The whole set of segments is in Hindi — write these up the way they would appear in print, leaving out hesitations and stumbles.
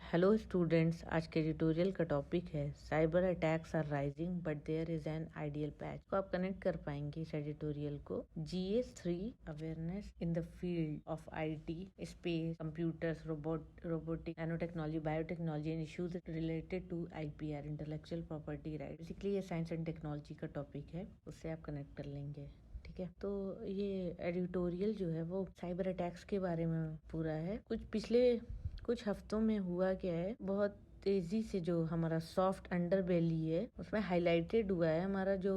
हेलो स्टूडेंट्स, आज के ट्यूटोरियल का टॉपिक है cyber attacks are rising but there is an ideal patch. तो आप कनेक्ट कर पाएंगे इस ट्यूटोरियल को GS3 awareness in the field of IT, space, computers, robotic, nano technology, biotechnology and issues related to IPR, intellectual property right. Basically ये साइंस एंड टेक्नोलॉजी का टॉपिक है, उससे आप कनेक्ट कर लेंगे। ठीक है, तो ये एडिटोरियल जो है वो साइबर अटैक्स के बारे में पूरा है। पिछले कुछ हफ्तों में हुआ क्या है, बहुत तेजी से जो हमारा सॉफ्ट अंडरबेली है उसमें हाईलाइटेड हुआ है हमारा जो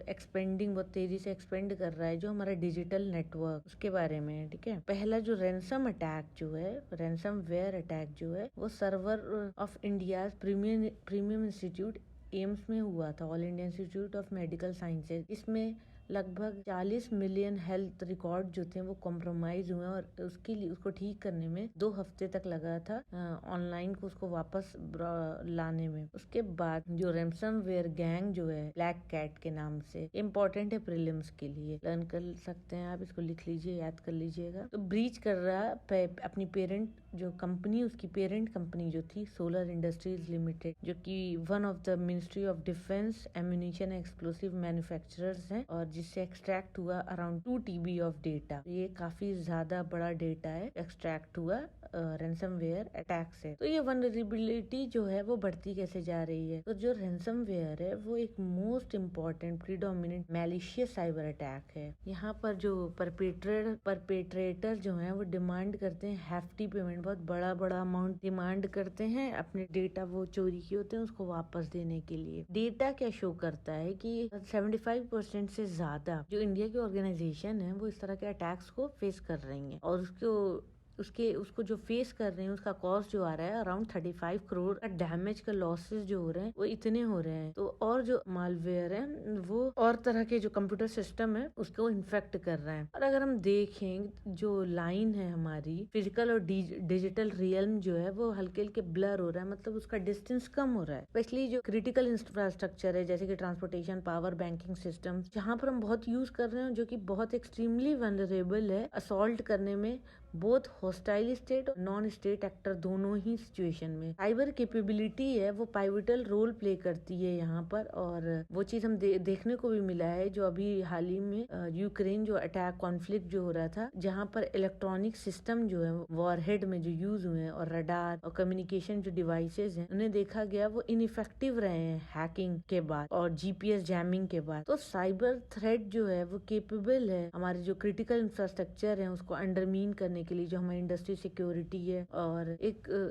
एक्सपेंडिंग बहुत तेजी से एक्सपेंड कर रहा है जो हमारा डिजिटल नेटवर्क, उसके बारे में है। ठीक है, पहला जो रैंसम अटैक जो है, रैंसम वेयर अटैक जो है, वो server of India premium institute AIIMS में हुआ था, all India institute of medical sciences. इसमें लगभग 40 मिलियन हेल्थ रिकॉर्ड जो थे वो कॉम्प्रोमाइज हुए और उसके लिए उसको ठीक करने में 2 हफ्ते तक लगा था, ऑनलाइन को उसको वापस लाने में। उसके बाद जो रैंसमवेयर गैंग जो है ब्लैक कैट के नाम से, इम्पोर्टेंट है प्रीलिम्स के लिए, लर्न कर सकते हैं आप, इसको लिख लीजिए, याद कर लीजिएगा। तो ब्रीच कर रहा अपनी पेरेंट जो कंपनी, उसकी पेरेंट कंपनी जो थी सोलर इंडस्ट्रीज लिमिटेड, जो कि one of the ministry of defence ammunition explosive manufacturers है, और जिससे एक्सट्रैक्ट हुआ अराउंड 2 TB ऑफ डेटा। ये काफी ज्यादा बड़ा डेटा है, एक्सट्रैक्ट हुआ रैंसमवेयर अटैक से। तो ये वनरेबिलिटी जो है वो बढ़ती कैसे जा रही है। तो जो रैंसमवेयर है वो एक most important predominant malicious cyber attack है। यहाँ पर जो परपेट्रेटर जो है वो डिमांड करते हैं हैफ्टी पेमेंट, बहुत बड़ा अमाउंट डिमांड करते हैं अपने डेटा वो चोरी किए होते हैं उसको वापस देने के लिए। डेटा क्या शो करता है कि 75% से ज्यादा जो इंडिया की ऑर्गेनाइजेशन है वो इस तरह के अटैक्स को फेस कर रही हैं, और उसको जो फेस कर रहे हैं उसका कॉस्ट जो आ रहा है अराउंड 35 करोड़ का डैमेज का लॉसेस जो हो रहे हैं वो इतने हो रहे हैं। तो और जो मालवेयर है वो और तरह के जो कंप्यूटर सिस्टम है उसको इन्फेक्ट कर रहे हैं। और अगर हम देखें जो लाइन है हमारी फिजिकल और डिजिटल रियल्म जो है वो हल्के हल्के ब्लर हो रहा है, मतलब उसका डिस्टेंस कम हो रहा है। स्पेशली जो क्रिटिकल इंफ्रास्ट्रक्चर है जैसे कि ट्रांसपोर्टेशन, पावर, बैंकिंग सिस्टम, जहाँ पर हम बहुत यूज कर रहे हैं, जो कि बहुत एक्सट्रीमली वनरेबल है असॉल्ट करने में, बोथ हॉस्टाइल स्टेट और नॉन स्टेट एक्टर दोनों ही सिचुएशन में। साइबर कैपेबिलिटी है वो पाइवटल रोल प्ले करती है यहाँ पर, और वो चीज हम देखने को भी मिला है जो अभी हाल ही में यूक्रेन जो अटैक कॉन्फ्लिक्ट जो हो रहा था, जहाँ पर इलेक्ट्रॉनिक सिस्टम जो है वॉरहेड में जो यूज हुए हैं और रडार और कम्युनिकेशन जो डिवाइसेज हैं उन्हें देखा गया वो इनइफेक्टिव रहे हैं हैकिंग के बाद और GPS जैमिंग के बाद। तो साइबर थ्रेट जो है वो केपेबल है हमारे जो क्रिटिकल इंफ्रास्ट्रक्चर है उसको अंडरमीन करने के लिए, जो हमारी इंडस्ट्री सिक्योरिटी है, और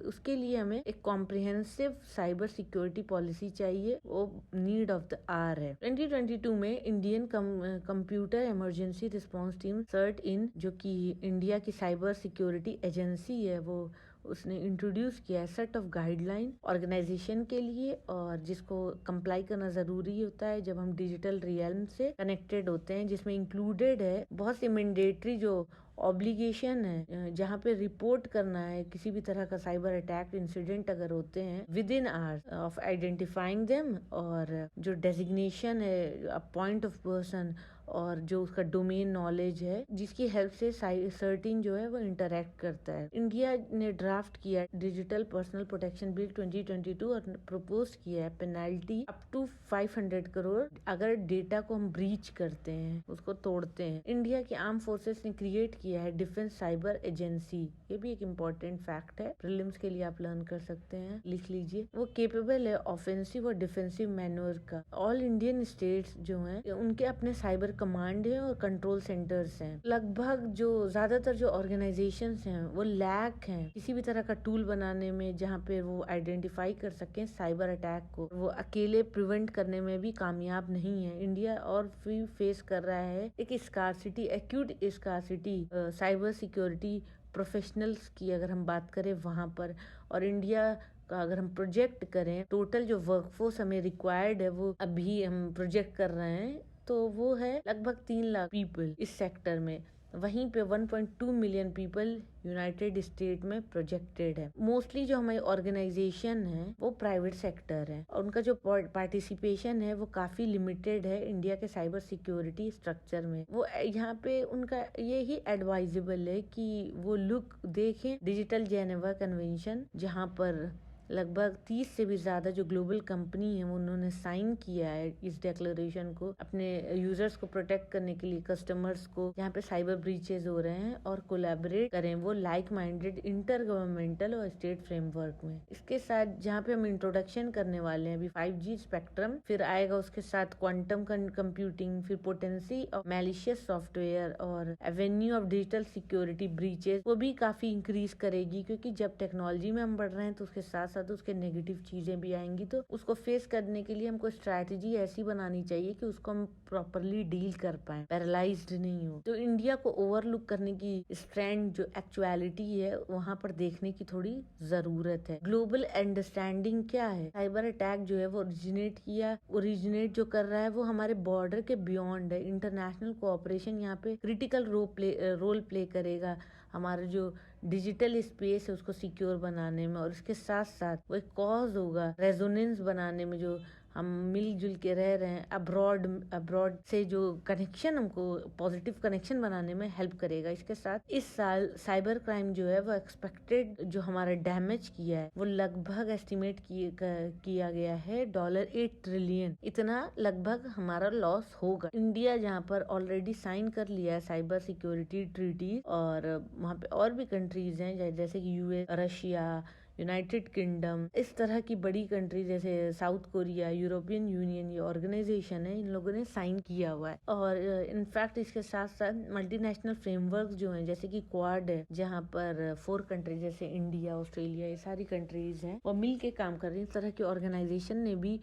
उसके लिए हमें एक कॉम्प्रिहेंसिव साइबर सिक्योरिटी पॉलिसी चाहिए, वो नीड ऑफ द आवर है। 2022 में Indian computer emergency response team CERT इन, जो कि इंडिया की साइबर सिक्योरिटी एजेंसी है, वो उसने इंट्रोड्यूस किया है सेट ऑफ गाइडलाइन ऑर्गेनाइजेशन के लिए, और जिसको कंप्लाई करना जरूरी होता है जब हम डिजिटल रियल्म से कनेक्टेड होते हैं, जिसमें इंक्लूडेड है बहुत सी मैंडेटरी जो ऑब्लिगेशन है, जहाँ पे रिपोर्ट करना है किसी भी तरह का साइबर अटैक इंसिडेंट अगर होते हैं with in hours of identifying them, और जो डेजिग्नेशन है पॉइंट ऑफ पर्सन, और जो उसका डोमेन नॉलेज है जिसकी हेल्प से सर्टिन जो है वो इंटरेक्ट करता है। इंडिया ने ड्राफ्ट किया डिजिटल पर्सनल प्रोटेक्शन बिल 2022 और प्रपोज किया है पेनल्टी अप टू 500 करोड़ अगर डेटा को हम ब्रीच करते हैं, उसको तोड़ते हैं। इंडिया की आर्म फोर्सेस ने क्रिएट किया है डिफेंस साइबर एजेंसी, ये भी एक इम्पोर्टेंट फैक्ट है, प्रीलिम्स के लिए आप लर्न कर सकते हैं, लिख लीजिए। वो केपेबल है ऑफेंसिव और डिफेंसिव मैन्योर का। ऑल इंडियन स्टेट्स जो हैं उनके अपने साइबर कमांड है और कंट्रोल सेंटर्स हैं। लगभग जो ज्यादातर जो ऑर्गेनाइजेशंस हैं वो लैक हैं किसी भी तरह का टूल बनाने में जहाँ पे वो आइडेंटिफाई कर सकें साइबर अटैक को, वो अकेले प्रिवेंट करने में भी कामयाब नहीं है। इंडिया और भी फेस कर रहा है एक scarcity, acute scarcity cyber security professionals की अगर हम बात करें वहां पर, और इंडिया का अगर हम प्रोजेक्ट करें टोटल जो वर्कफोर्स हमें रिक्वायर्ड है वो अभी हम प्रोजेक्ट कर रहे हैं तो वो है लगभग 3 लाख पीपल इस सेक्टर में। वहीं पे 1.2 मिलियन पीपल यूनाइटेड स्टेट में प्रोजेक्टेड है। मोस्टली जो हमारी ऑर्गेनाइजेशन है वो प्राइवेट सेक्टर है और उनका जो पार्टिसिपेशन है वो काफी लिमिटेड है इंडिया के साइबर सिक्योरिटी स्ट्रक्चर में। वो यहाँ पे उनका ये ही एडवाइजेबल है कि वो लुक देखें डिजिटल जेनेवा कन्वेंशन, जहाँ पर लगभग 30 से भी ज्यादा जो ग्लोबल कंपनी है उन्होंने साइन किया है इस डिक्लेरेशन को अपने यूजर्स को प्रोटेक्ट करने के लिए, कस्टमर्स को यहाँ पे साइबर ब्रीचेज हो रहे हैं और कोलैबोरेट करें वो लाइक माइंडेड इंटर गवर्नमेंटल और स्टेट फ्रेमवर्क में। इसके साथ जहाँ पे हम इंट्रोडक्शन करने वाले हैं अभी 5G स्पेक्ट्रम, फिर आएगा उसके साथ क्वांटम कंप्यूटिंग, फिर पोटेंसी ऑफ मैलिशियस सॉफ्टवेयर और Avenue of digital security breaches वो भी काफी इंक्रीज करेगी, क्योंकि जब टेक्नोलॉजी में हम बढ़ रहे हैं तो उसके साथ साथ उसके नेगेटिव चीजें भी आएंगी। तो उसको फेस करने के लिए हमको स्ट्रैटेजी ऐसी बनानी चाहिए कि उसको हम प्रॉपरली डील कर पाए, पैरालाइज्ड नहीं हो। तो इंडिया को ओवरलुक करने की स्ट्रेंड जो एक्चुअलिटी है वहाँ पर देखने की थोड़ी जरूरत है। ग्लोबल अंडरस्टैंडिंग क्या है, साइबर अटैक जो है वो ओरिजिनेट जो कर रहा है वो हमारे बॉर्डर के बियॉन्ड है। इंटरनेशनल कोऑपरेशन यहाँ पे क्रिटिकल रोल प्ले करेगा हमारा जो डिजिटल स्पेस है उसको सिक्योर बनाने में, और इसके साथ साथ वो एक कॉज होगा रेजोनेंस बनाने में, जो हम मिलजुल के रह रहे हैं अब्रॉड से जो कनेक्शन हमको पॉजिटिव कनेक्शन बनाने में हेल्प करेगा। इसके साथ इस साल साइबर क्राइम जो है वो एक्सपेक्टेड जो हमारा डैमेज किया है वो लगभग एस्टिमेट किया गया है $8 ट्रिलियन, इतना लगभग हमारा लॉस होगा। इंडिया जहाँ पर ऑलरेडी साइन कर लिया है साइबर सिक्योरिटी ट्रीटी, और वहाँ पे और भी कंट्रीज हैं जैसे कि यूएस, रशिया, यूनाइटेड किंगडम, इस तरह की बड़ी कंट्री जैसे साउथ कोरिया, यूरोपियन यूनियन, ये ऑर्गेनाइजेशन है, इन लोगों ने साइन किया हुआ है। और इनफैक्ट इसके साथ साथ मल्टीनेशनल फ्रेमवर्क जो हैं जैसे कि क्वाड है, जहाँ पर 4 कंट्रीज जैसे इंडिया, ऑस्ट्रेलिया, ये सारी कंट्रीज हैं वो मिल के काम कर रही है। इस तरह की ऑर्गेनाइजेशन ने भी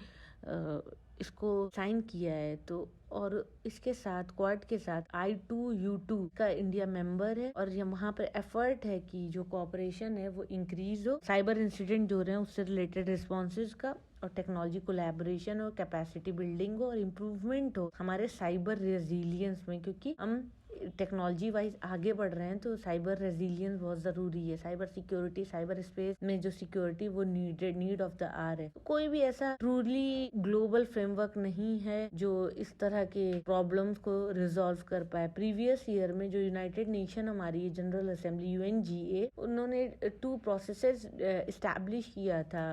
इसको साइन किया है। तो और इसके साथ क्वाड के साथ I2U2 का इंडिया मेंबर है, और वहाँ पर एफर्ट है कि जो कोऑपरेशन है वो इंक्रीज हो, साइबर इंसिडेंट जो रहे हैं उससे रिलेटेड रिस्पॉन्सेज का, और टेक्नोलॉजी कोलैबोरेशन हो, कैपेसिटी बिल्डिंग हो और इम्प्रूवमेंट हो हमारे साइबर रेजिलियंस में, क्योंकि हम टेक्नोलॉजी वाइज आगे बढ़ रहे हैं तो साइबर रेजिलियंस बहुत जरूरी है। साइबर सिक्योरिटी, साइबर स्पेस में जो सिक्योरिटी वो नीड ऑफ द आवर है। कोई भी ऐसा ट्रूली ग्लोबल फ्रेमवर्क नहीं है जो इस तरह के प्रॉब्लम्स को रिजॉल्व कर पाए। प्रीवियस ईयर में जो यूनाइटेड नेशन हमारी जनरल असेंबली UNGA, उन्होंने 2 प्रोसेसेस इस्टेब्लिश किया था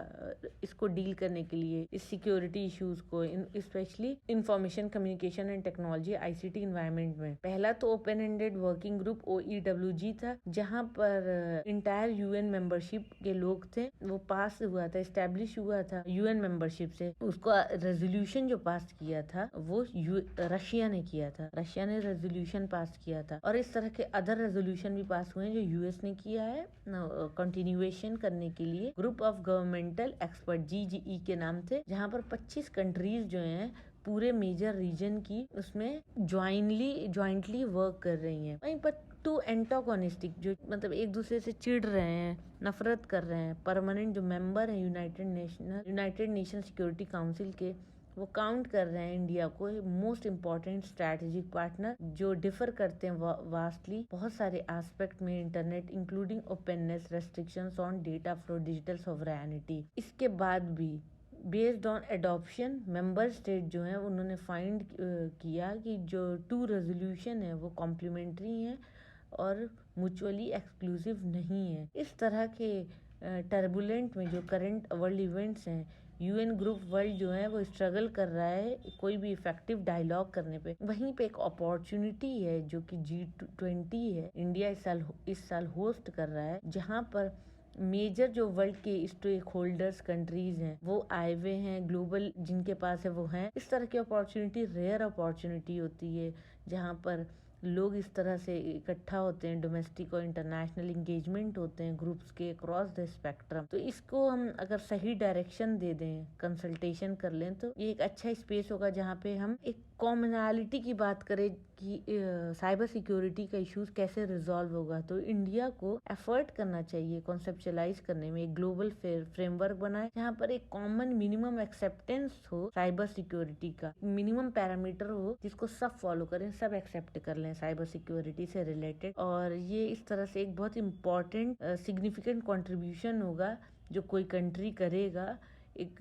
इसको डील करने के लिए, इस सिक्योरिटी इश्यूज को, specially information communication and technology ICT environment में। पहला तो open ended working group OEWG था, जहाँ पर इंटायर UN मेंबरशिप के लोग थे, वो पास हुआ था, एस्टेब्लिश हुआ था UN मेंबरशिप से। उसको रेजोल्यूशन जो पास किया था वो रशिया ने किया था, रशिया ने रेजोल्यूशन पास किया था, और इस तरह के अदर रेजोल्यूशन भी पास हुए हैं जो US ने किया है कंटिन्यूएशन करने के लिए। Group of governmental expert GGE के नाम से, जहाँ पर 25 कंट्रीज जो हैं पूरे मेजर रीजन की उसमें ज्वाइंटली वर्क कर रही हैं। वहीं पर 2 एंटागोनिस्टिक जो मतलब एक दूसरे से चिढ़ रहे हैं, नफरत कर रहे हैं, परमानेंट जो मेंबर हैं यूनाइटेड नेशन सिक्योरिटी काउंसिल के, वो काउंट कर रहे हैं इंडिया को मोस्ट इम्पोर्टेंट स्ट्रैटेजिक पार्टनर, जो डिफर करते हैं वास्टली बहुत सारे एस्पेक्ट में, internet including openness, restrictions on data flow, digital sovereignty. इसके बाद भी based on adoption member state जो है उन्होंने फाइंड किया कि जो 2 रेजोल्यूशन है वो कॉम्प्लीमेंट्री हैं और म्यूचुअली एक्सक्लूसिव नहीं है। इस तरह के टर्बुलेंट में जो करंट वर्ल्ड इवेंट्स हैं, UN ग्रुप वर्ल्ड जो है वो स्ट्रगल कर रहा है कोई भी इफेक्टिव डायलॉग करने पे। वहीं पे एक अपॉर्चुनिटी है जो कि G20 है, इंडिया इस साल होस्ट कर रहा है, जहाँ पर मेजर जो वर्ल्ड के स्टेक होल्डर्स कंट्रीज हैं वो आए हुए हैं, ग्लोबल जिनके पास है वो हैं। इस तरह की अपॉर्चुनिटी रेयर अपॉर्चुनिटी होती है जहाँ पर लोग इस तरह से इकट्ठा होते हैं, डोमेस्टिक और इंटरनेशनल इंगेजमेंट होते हैं ग्रुप्स के अक्रॉस द स्पेक्ट्रम। तो इसको हम अगर सही डायरेक्शन दे दें, कंसल्टेशन कर लें, तो ये एक अच्छा स्पेस होगा जहाँ पे हम एक कॉमनैलिटी की बात करें कि साइबर सिक्योरिटी का इश्यूज कैसे रिजॉल्व होगा। तो इंडिया को एफर्ट करना चाहिए कॉन्सेप्चुअलाइज करने में, एक ग्लोबल फ्रेमवर्क बनाए जहाँ पर एक कॉमन मिनिमम एक्सेप्टेंस हो साइबर सिक्योरिटी का, मिनिमम पैरामीटर हो जिसको सब फॉलो करें, सब एक्सेप्ट कर लें साइबर सिक्योरिटी से रिलेटेड। और ये इस तरह से एक बहुत इम्पोर्टेंट सिग्निफिकेंट कंट्रीब्यूशन होगा जो कोई कंट्री करेगा एक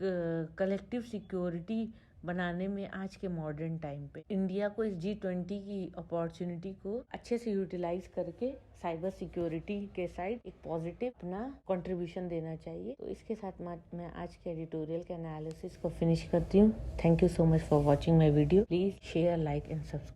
कलेक्टिव सिक्योरिटी बनाने में आज के मॉडर्न टाइम पे इंडिया को इस G20 की अपॉर्चुनिटी को अच्छे से यूटिलाइज करके साइबर सिक्योरिटी के साइड एक पॉजिटिव अपना कंट्रीब्यूशन देना चाहिए। तो इसके साथ मैं आज के एडिटोरियल के एनालिसिस को फिनिश करती हूँ। Thank you so much for watching my video. Please share, like and subscribe.